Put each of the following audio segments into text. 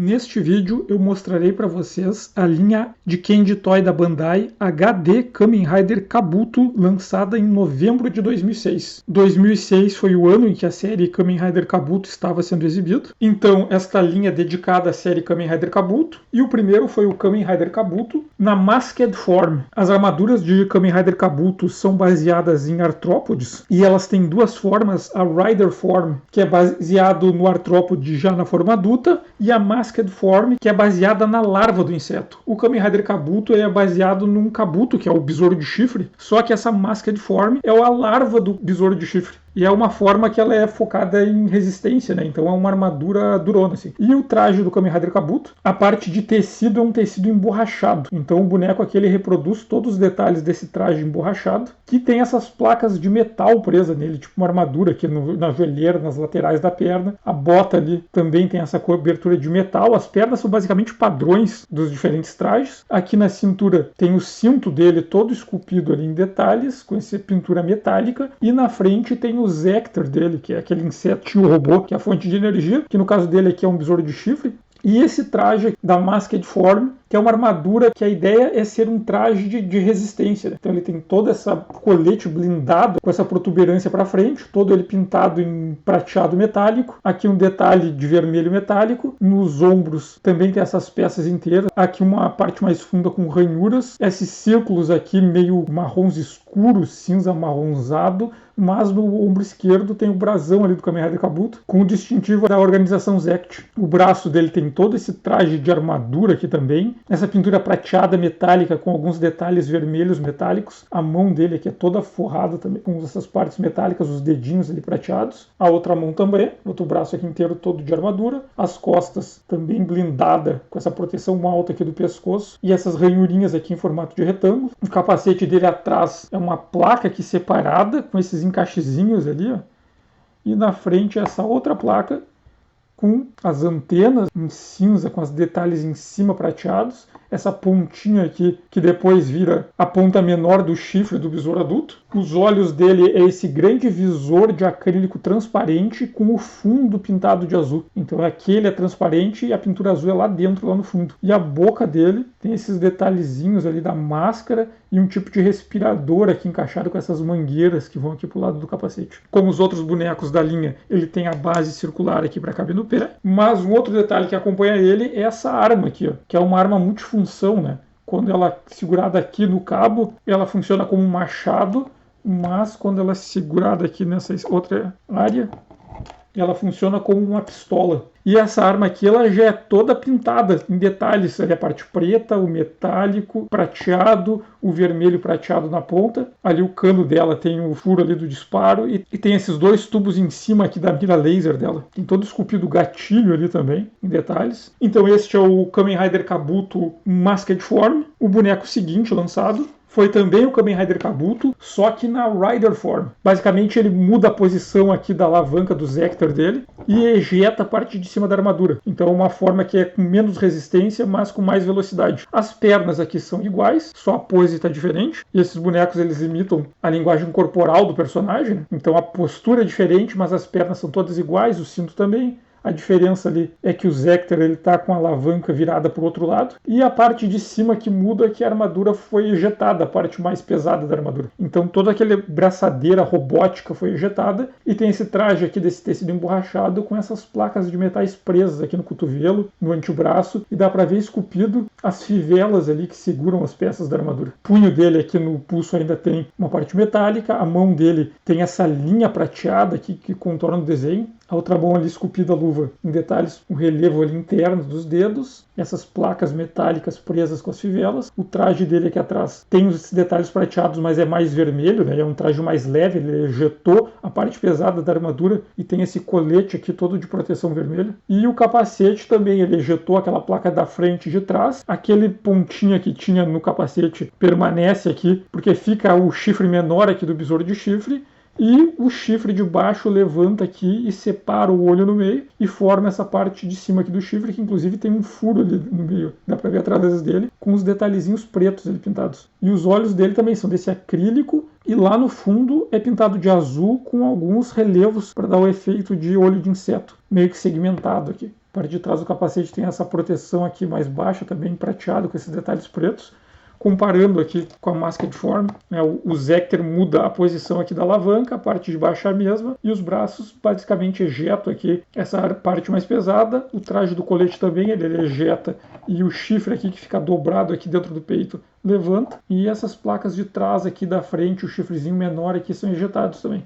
Neste vídeo eu mostrarei para vocês a linha de Candy Toy da Bandai HD Kamen Rider Kabuto, lançada em novembro de 2006. 2006 foi o ano em que a série Kamen Rider Kabuto estava sendo exibida. Então esta linha é dedicada à série Kamen Rider Kabuto, e o primeiro foi o Kamen Rider Kabuto na Masked Form. As armaduras de Kamen Rider Kabuto são baseadas em artrópodes, e elas têm duas formas: a Rider Form, que é baseado no artrópode já na forma adulta, e a Masked Form, que é baseada na larva do inseto. O Kamen Rider Kabuto é baseado num kabuto, que é o besouro de chifre, só que essa Masked Form é a larva do besouro de chifre. E é uma forma que ela é focada em resistência, né? Então é uma armadura durona, assim. E o traje do Kamen Rider Kabuto, a parte de tecido é um tecido emborrachado. Então o boneco aqui ele reproduz todos os detalhes desse traje emborrachado, que tem essas placas de metal presas nele, tipo uma armadura aqui na joelheira, nas laterais da perna. A bota ali também tem essa cobertura de metal. As pernas são basicamente padrões dos diferentes trajes. Aqui na cintura tem o cinto dele todo esculpido ali em detalhes, com essa pintura metálica. E na frente tem o Zector dele, que é aquele insetinho robô, que é a fonte de energia, que no caso dele aqui é um besouro de chifre. E esse traje da Masked Form, que é uma armadura que a ideia é ser um traje de resistência, né? Então ele tem todo esse colete blindado com essa protuberância para frente, todo ele pintado em prateado metálico. Aqui um detalhe de vermelho metálico. Nos ombros também tem essas peças inteiras. Aqui uma parte mais funda com ranhuras. Esses círculos aqui meio marrons escuros, cinza amarronzado. Mas no ombro esquerdo tem o brasão ali do Kamen Rider Kabuto, com o distintivo da organização Zect. O braço dele tem todo esse traje de armadura aqui também. Essa pintura prateada metálica com alguns detalhes vermelhos metálicos. A mão dele aqui é toda forrada também com essas partes metálicas, os dedinhos ali prateados. A outra mão também, outro braço aqui inteiro todo de armadura. As costas também blindada com essa proteção alta aqui do pescoço. E essas ranhurinhas aqui em formato de retângulo. O capacete dele atrás é uma placa aqui separada com esses encaixezinhos ali, ó. E na frente essa outra placa com as antenas em cinza, com os detalhes em cima prateados, essa pontinha aqui que depois vira a ponta menor do chifre do besouro adulto. Os olhos dele é esse grande visor de acrílico transparente com o fundo pintado de azul. Então aqui ele é transparente e a pintura azul é lá dentro, lá no fundo. E a boca dele tem esses detalhezinhos ali da máscara e um tipo de respirador aqui encaixado com essas mangueiras que vão aqui pro lado do capacete. Como os outros bonecos da linha, ele tem a base circular aqui para caber no pé. Mas um outro detalhe que acompanha ele é essa arma aqui, ó, que é uma arma multifunção, né? Quando ela é segurada aqui no cabo, ela funciona como um machado, mas quando ela é segurada aqui nessa outra área, ela funciona como uma pistola. E essa arma aqui ela já é toda pintada em detalhes. Ali a parte preta, o metálico, prateado, o vermelho prateado na ponta. Ali o cano dela tem o furo ali do disparo e tem esses dois tubos em cima aqui da mira laser dela. Tem todo esculpido o gatilho ali também, em detalhes. Então este é o Kamen Rider Kabuto Masked Form. O boneco seguinte lançado foi também o Kamen Rider Kabuto, só que na Rider Form. Basicamente ele muda a posição aqui da alavanca do Zector dele e ejeta a parte de cima da armadura. Então é uma forma que é com menos resistência, mas com mais velocidade. As pernas aqui são iguais, só a pose está diferente. E esses bonecos eles imitam a linguagem corporal do personagem, né? Então a postura é diferente, mas as pernas são todas iguais, o cinto também. A diferença ali é que o Zector ele tá com a alavanca virada para o outro lado. E a parte de cima que muda é que a armadura foi ejetada, a parte mais pesada da armadura. Então toda aquela braçadeira robótica foi ejetada. E tem esse traje aqui desse tecido emborrachado com essas placas de metais presas aqui no cotovelo, no antebraço. E dá para ver esculpido as fivelas ali que seguram as peças da armadura. O punho dele aqui no pulso ainda tem uma parte metálica. A mão dele tem essa linha prateada aqui que contorna o desenho. A outra mão ali esculpida a luva em detalhes, o relevo ali interno dos dedos, essas placas metálicas presas com as fivelas. O traje dele aqui atrás tem esses detalhes prateados, mas é mais vermelho, né? É um traje mais leve, ele ejetou a parte pesada da armadura e tem esse colete aqui todo de proteção vermelha. E o capacete também, ele ejetou aquela placa da frente e de trás. Aquele pontinho que tinha no capacete permanece aqui, porque fica o chifre menor aqui do besouro de chifre. E o chifre de baixo levanta aqui e separa o olho no meio e forma essa parte de cima aqui do chifre, que inclusive tem um furo ali no meio, dá pra ver atrás dele, com os detalhezinhos pretos ali pintados. E os olhos dele também são desse acrílico e lá no fundo é pintado de azul com alguns relevos para dar o efeito de olho de inseto, meio que segmentado aqui. A parte de trás do capacete tem essa proteção aqui mais baixa, também prateado, com esses detalhes pretos. Comparando aqui com a máscara de forma, né, o Zecter muda a posição aqui da alavanca, a parte de baixo é a mesma, e os braços basicamente ejetam aqui essa parte mais pesada. O traje do colete também ele ejeta, e o chifre aqui que fica dobrado aqui dentro do peito levanta, e essas placas de trás aqui da frente, o chifrezinho menor aqui, são ejetados também.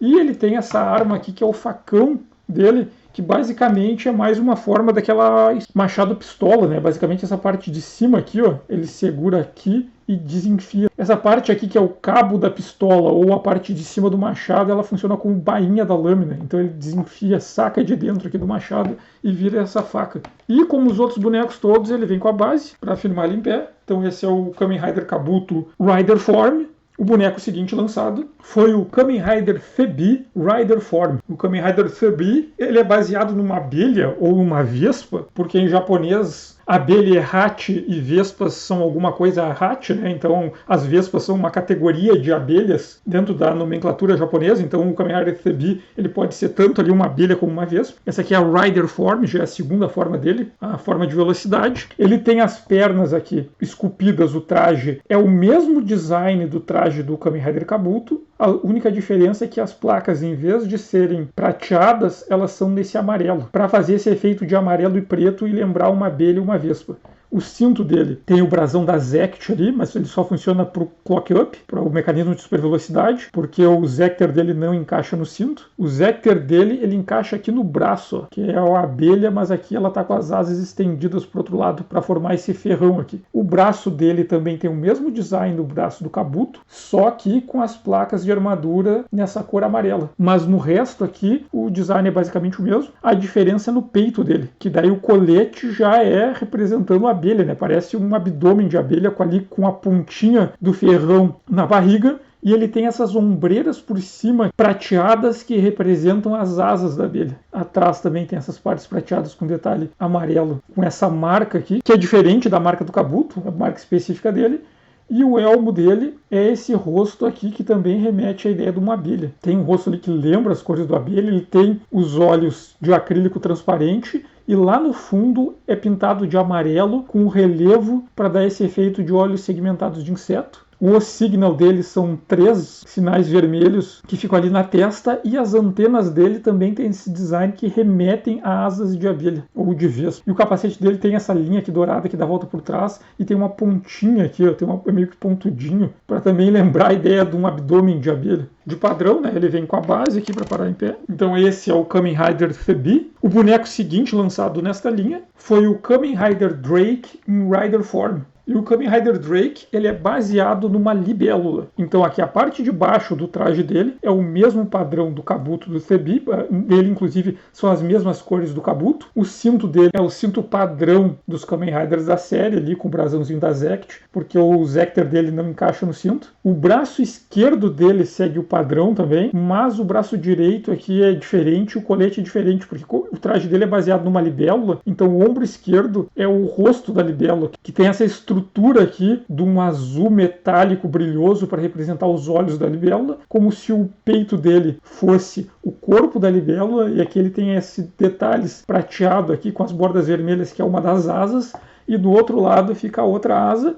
E ele tem essa arma aqui que é o facão dele, que basicamente é mais uma forma daquela machado pistola, né? Basicamente essa parte de cima aqui, ó, ele segura aqui e desenfia. Essa parte aqui que é o cabo da pistola ou a parte de cima do machado, ela funciona como bainha da lâmina. Então ele desenfia, saca de dentro aqui do machado e vira essa faca. E como os outros bonecos todos, ele vem com a base para firmar ele em pé. Então esse é o Kamen Rider Kabuto Rider Form. O boneco seguinte lançado foi o Kamen Rider Febi Rider Form. O Kamen Rider Febi, ele é baseado numa abelha ou uma vespa, porque em japonês abelha é hachi e vespas são alguma coisa hachi, né? Então as vespas são uma categoria de abelhas dentro da nomenclatura japonesa. Então o Kamen Rider Febi, ele pode ser tanto ali uma abelha como uma vespa. Essa aqui é a Rider Form, já é a segunda forma dele, a forma de velocidade. Ele tem as pernas aqui esculpidas, o traje é o mesmo design do traje do Kamen Rider Kabuto. A única diferença é que as placas, em vez de serem prateadas, elas são nesse amarelo, para fazer esse efeito de amarelo e preto e lembrar uma abelha e uma vespa. O cinto dele tem o brasão da Zect ali, mas ele só funciona para o clock up, para o mecanismo de super velocidade, porque o Zecter dele não encaixa no cinto. O Zecter dele, ele encaixa aqui no braço, ó, que é a abelha, mas aqui ela está com as asas estendidas para o outro lado para formar esse ferrão aqui. O braço dele também tem o mesmo design do braço do Kabuto, só que com as placas de armadura nessa cor amarela. Mas no resto aqui, o design é basicamente o mesmo. A diferença é no peito dele, que daí o colete já é representando a abelha, né? Parece um abdômen de abelha com a pontinha do ferrão na barriga, e ele tem essas ombreiras por cima prateadas que representam as asas da abelha. Atrás também tem essas partes prateadas com detalhe amarelo, com essa marca aqui, que é diferente da marca do Kabuto, a marca específica dele. E o elmo dele é esse rosto aqui que também remete à ideia de uma abelha. Tem um rosto ali que lembra as cores da abelha, ele tem os olhos de acrílico transparente, e lá no fundo é pintado de amarelo com o relevo para dar esse efeito de olhos segmentados de inseto. O signal dele são 3 sinais vermelhos que ficam ali na testa, e as antenas dele também tem esse design que remetem a asas de abelha ou de vespa. E o capacete dele tem essa linha aqui dourada que dá volta por trás e tem uma pontinha aqui, ó, é meio que pontudinho, para também lembrar a ideia de um abdômen de abelha. De padrão, né? Ele vem com a base aqui para parar em pé. Então esse é o Kamen Rider Febi. O boneco seguinte lançado nesta linha foi o Kamen Rider Drake em Rider Form. E o Kamen Rider Drake, ele é baseado numa libélula. Então aqui a parte de baixo do traje dele é o mesmo padrão do Kabuto do Febi. Ele, inclusive, são as mesmas cores do Kabuto. O cinto dele é o cinto padrão dos Kamen Riders da série, ali com o brasãozinho da Zect, porque o Zecter dele não encaixa no cinto. O braço esquerdo dele segue o padrão também, mas o braço direito aqui é diferente, o colete é diferente, porque o traje dele é baseado numa libélula. Então o ombro esquerdo é o rosto da libélula, que tem essa estrutura aqui de um azul metálico brilhoso para representar os olhos da libélula, como se o peito dele fosse o corpo da libélula, e aqui ele tem esses detalhes prateado aqui com as bordas vermelhas, que é uma das asas, e do outro lado fica a outra asa.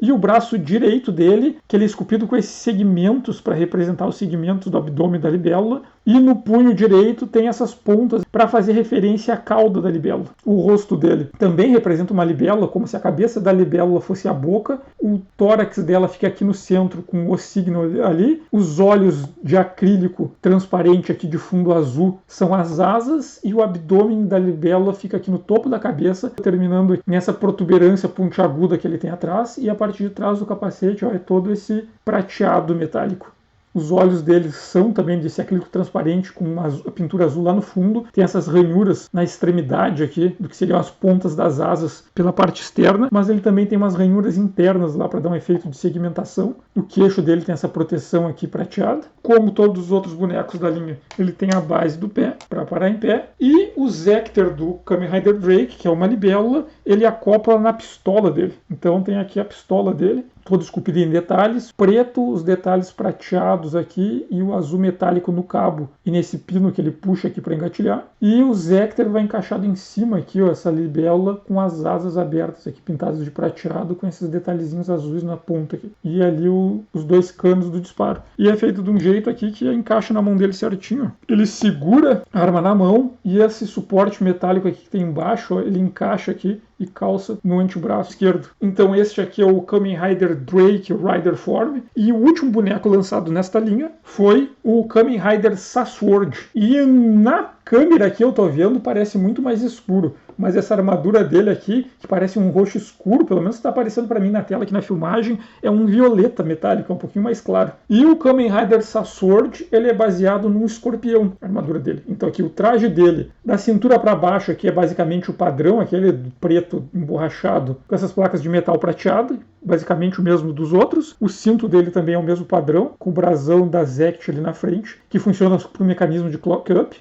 E o braço direito dele, que ele é esculpido com esses segmentos para representar os segmentos do abdômen da libélula. E no punho direito tem essas pontas para fazer referência à cauda da libélula. O rosto dele também representa uma libélula, como se a cabeça da libélula fosse a boca. O tórax dela fica aqui no centro com o signo ali. Os olhos de acrílico transparente aqui de fundo azul são as asas. E o abdômen da libélula fica aqui no topo da cabeça, terminando nessa protuberância pontiaguda que ele tem atrás. E a parte de trás do capacete, ó, é todo esse prateado metálico. Os olhos deles são também desse acrílico transparente com uma pintura azul lá no fundo. Tem essas ranhuras na extremidade aqui, do que seriam as pontas das asas pela parte externa. Mas ele também tem umas ranhuras internas lá para dar um efeito de segmentação. O queixo dele tem essa proteção aqui prateada. Como todos os outros bonecos da linha, ele tem a base do pé para parar em pé. E o Zecter do Kamen Rider Drake, que é uma libélula, ele acopla na pistola dele. Então tem aqui a pistola dele, todo esculpido em detalhes, preto, os detalhes prateados aqui e o azul metálico no cabo e nesse pino que ele puxa aqui para engatilhar. E o Zecter vai encaixado em cima aqui, ó, essa libélula com as asas abertas aqui, pintadas de prateado com esses detalhezinhos azuis na ponta aqui. E ali os dois canos do disparo. E é feito de um jeito aqui que encaixa na mão dele certinho. Ele segura a arma na mão e esse suporte metálico aqui que tem embaixo, ó, ele encaixa aqui e calça no antebraço esquerdo. Então este aqui é o Kamen Rider Drake Rider Form. E o último boneco lançado nesta linha foi o Kamen Rider Sasword. E na câmera aqui eu tô vendo, parece muito mais escuro. Mas essa armadura dele aqui, que parece um roxo escuro, pelo menos está aparecendo para mim na tela aqui na filmagem, é um violeta metálico, é um pouquinho mais claro. E o Kamen Rider Sasword, ele é baseado num escorpião, a armadura dele. Então aqui o traje dele, da cintura para baixo aqui é basicamente o padrão, aquele preto emborrachado, com essas placas de metal prateado, basicamente o mesmo dos outros. O cinto dele também é o mesmo padrão, com o brasão da Zect ali na frente, que funciona por um mecanismo de clock up.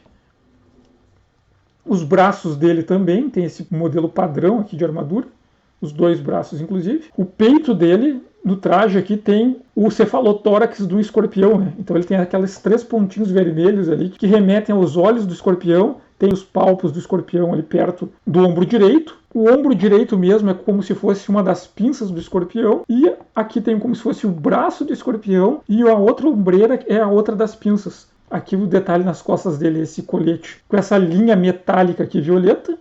Os braços dele também tem esse modelo padrão aqui de armadura, os dois braços inclusive. O peito dele, no traje aqui, tem o cefalotórax do escorpião, né? Então ele tem aqueles 3 pontinhos vermelhos ali que remetem aos olhos do escorpião. Tem os palpos do escorpião ali perto do ombro direito. O ombro direito mesmo é como se fosse uma das pinças do escorpião. E aqui tem como se fosse o braço do escorpião e a outra ombreira é a outra das pinças. Aqui o detalhe nas costas dele, esse colete, com essa linha metálica aqui violeta.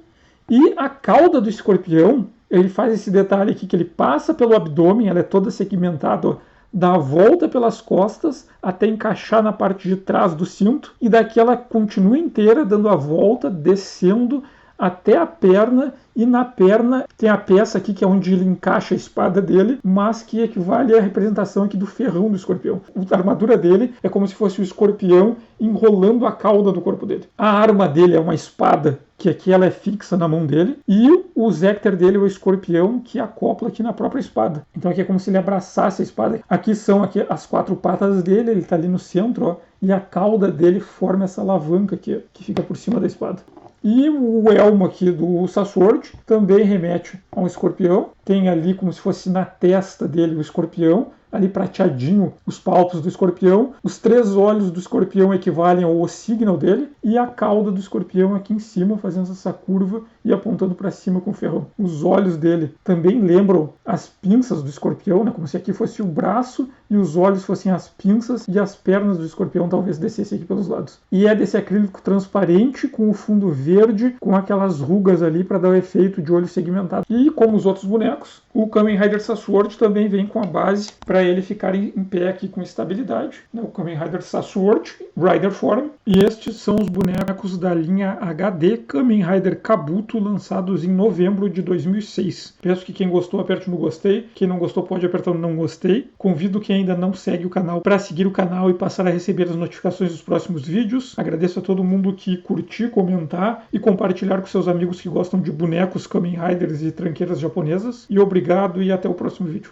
E a cauda do escorpião, ele faz esse detalhe aqui, que ele passa pelo abdômen, ela é toda segmentada, ó, dá a volta pelas costas até encaixar na parte de trás do cinto. E daqui ela continua inteira, dando a volta, descendo até a perna, e na perna tem a peça aqui que é onde ele encaixa a espada dele, mas que equivale à representação aqui do ferrão do escorpião. A armadura dele é como se fosse o escorpião enrolando a cauda do corpo dele. A arma dele é uma espada, que aqui ela é fixa na mão dele, e o Zecter dele é o escorpião que acopla aqui na própria espada. Então aqui é como se ele abraçasse a espada. Aqui são aqui as 4 patas dele, ele está ali no centro, ó, e a cauda dele forma essa alavanca aqui, ó, que fica por cima da espada. E o elmo aqui do Sasword também remete a um escorpião. Tem ali como se fosse na testa dele o escorpião, ali prateadinho os palpos do escorpião. Os 3 olhos do escorpião equivalem ao signal dele. E a cauda do escorpião aqui em cima, fazendo essa curva e apontando para cima com o ferrão. Os olhos dele também lembram as pinças do escorpião, né? Como se aqui fosse o braço e os olhos fossem as pinças e as pernas do escorpião talvez descessem aqui pelos lados. E é desse acrílico transparente com o fundo verde, com aquelas rugas ali para dar o efeito de olho segmentado. E como os outros bonecos, o Kamen Rider Sasword também vem com a base para ele ficar em pé aqui com estabilidade, né? O Kamen Rider Sasword Rider Form. E estes são os bonecos da linha HD Kamen Rider Kabuto, lançados em novembro de 2006. Peço que quem gostou aperte no gostei, quem não gostou pode apertar no não gostei. Convido quem ainda não segue o canal para seguir o canal e passar a receber as notificações dos próximos vídeos. Agradeço a todo mundo que curtir, comentar e compartilhar com seus amigos que gostam de bonecos, Kamen Riders e tranqueiras japonesas. E obrigado e até o próximo vídeo.